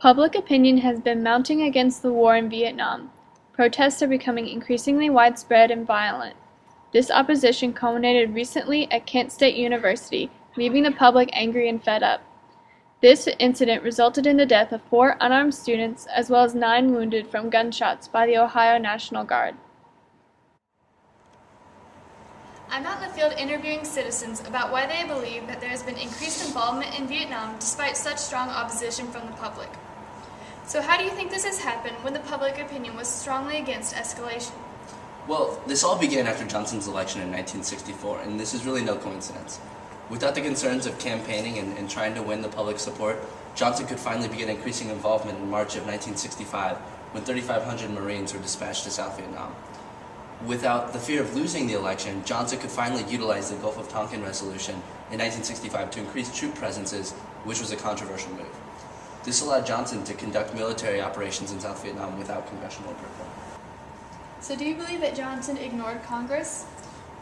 Public opinion has been mounting against the war in Vietnam. Protests are becoming increasingly widespread and violent. This opposition culminated recently at Kent State University, leaving the public angry and fed up. This incident resulted in the death of 4 unarmed students as well as 9 wounded from gunshots by the Ohio National Guard. I'm out in the field interviewing citizens about why they believe that there has been increased involvement in Vietnam despite such strong opposition from the public. So how do you think this has happened when the public opinion was strongly against escalation? Well, this all began after Johnson's election in 1964, and this is really no coincidence. Without the concerns of campaigning and trying to win the public support, Johnson could finally begin increasing involvement in March of 1965 when 3,500 Marines were dispatched to South Vietnam. Without the fear of losing the election, Johnson could finally utilize the Gulf of Tonkin Resolution in 1965 to increase troop presences, which was a controversial move. This allowed Johnson to conduct military operations in South Vietnam without congressional approval. So do you believe that Johnson ignored Congress?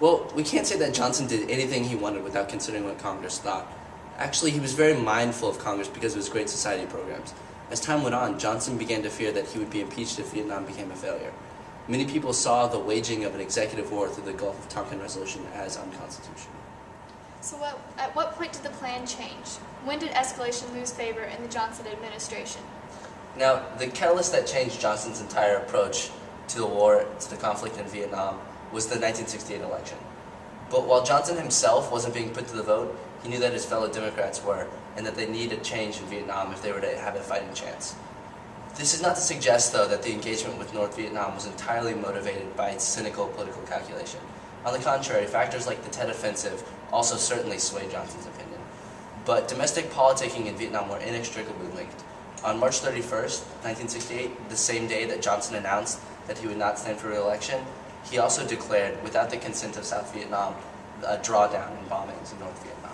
Well, we can't say that Johnson did anything he wanted without considering what Congress thought. Actually, he was very mindful of Congress because of his Great Society programs. As time went on, Johnson began to fear that he would be impeached if Vietnam became a failure. Many people saw the waging of an executive war through the Gulf of Tonkin Resolution as unconstitutional. So at what point did the plan change? When did escalation lose favor in the Johnson administration? Now, the catalyst that changed Johnson's entire approach to the war, to the conflict in Vietnam, was the 1968 election. But while Johnson himself wasn't being put to the vote, he knew that his fellow Democrats were, and that they needed change in Vietnam if they were to have a fighting chance. This is not to suggest, though, that the engagement with North Vietnam was entirely motivated by cynical political calculation. On the contrary, factors like the Tet Offensive also certainly swayed Johnson's opinion. But domestic politicking in Vietnam were inextricably linked. On March 31st, 1968, the same day that Johnson announced that he would not stand for re-election, he also declared, without the consent of South Vietnam, a drawdown in bombings in North Vietnam.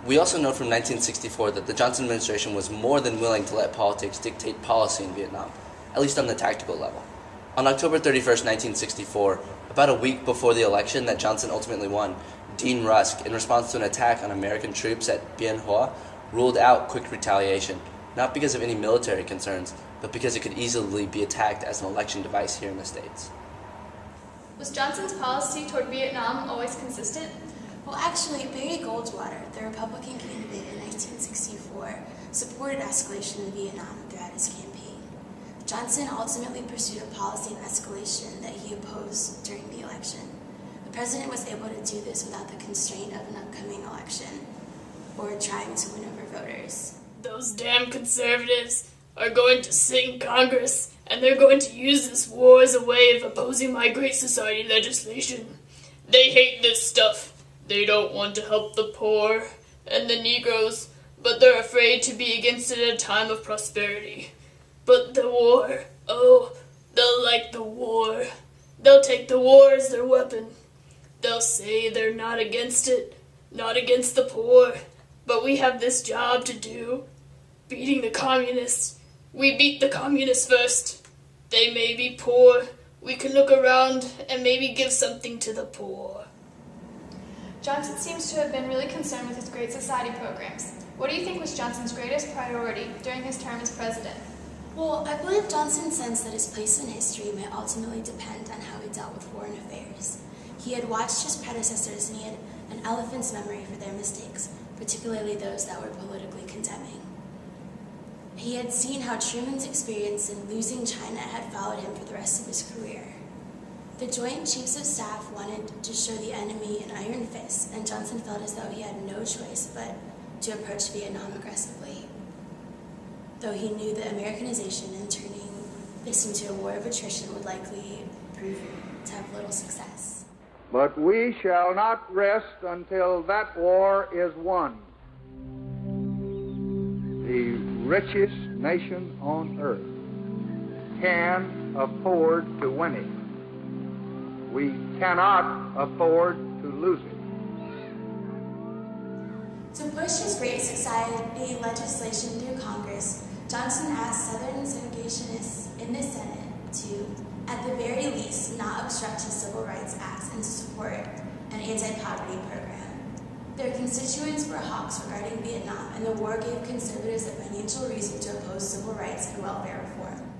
We also know from 1964 that the Johnson administration was more than willing to let politics dictate policy in Vietnam, at least on the tactical level. On October 31st, 1964, about a week before the election that Johnson ultimately won, Dean Rusk, in response to an attack on American troops at Bien Hoa, ruled out quick retaliation, not because of any military concerns, but because it could easily be attacked as an election device here in the States. Was Johnson's policy toward Vietnam always consistent? Well, actually, Barry Goldwater, the Republican candidate in 1964, supported escalation in Vietnam throughout his campaign. Johnson ultimately pursued a policy of escalation that he opposed during the election. The president was able to do this without the constraint of an upcoming election or trying to win over voters. Those damn conservatives are going to sit in Congress, and they're going to use this war as a way of opposing my Great Society legislation. They hate this stuff. They don't want to help the poor and the Negroes, but they're afraid to be against it at a time of prosperity. But the war, oh, they'll like the war. They'll take the war as their weapon. They'll say they're not against it, not against the poor, but we have this job to do, beating the communists. We beat the communists first. They may be poor. We can look around and maybe give something to the poor. Johnson seems to have been really concerned with his Great Society programs. What do you think was Johnson's greatest priority during his term as president? Well, I believe Johnson sensed that his place in history may ultimately depend on how he dealt with foreign affairs. He had watched his predecessors and he had an elephant's memory for their mistakes, particularly those that were politically condemning. He had seen how Truman's experience in losing China had followed him for the rest of his career. The Joint Chiefs of Staff wanted to show the enemy an iron fist, and Johnson felt as though he had no choice but to approach Vietnam aggressively. Though he knew that Americanization and turning this into a war of attrition would likely prove to have little success. But we shall not rest until that war is won. The richest nation on earth can afford to win it. We cannot afford to lose it. To push his Great Society legislation through Congress, Johnson asked Southern segregationists in the Senate to, at the very least, not obstruct his civil rights acts and to support an anti-poverty program. Their constituents were hawks regarding Vietnam, and the war gave conservatives a financial reason to oppose civil rights and welfare reform.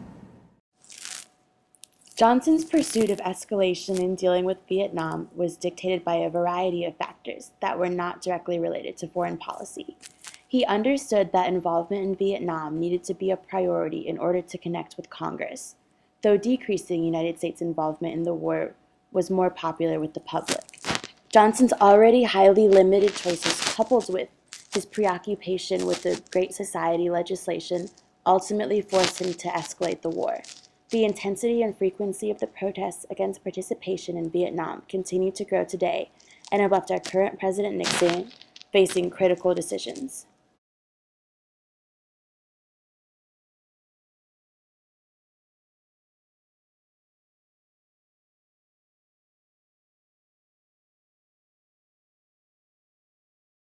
Johnson's pursuit of escalation in dealing with Vietnam was dictated by a variety of factors that were not directly related to foreign policy. He understood that involvement in Vietnam needed to be a priority in order to connect with Congress, though decreasing United States involvement in the war was more popular with the public. Johnson's already highly limited choices, coupled with his preoccupation with the Great Society legislation, ultimately forced him to escalate the war. The intensity and frequency of the protests against participation in Vietnam continue to grow today and have left our current President Nixon facing critical decisions.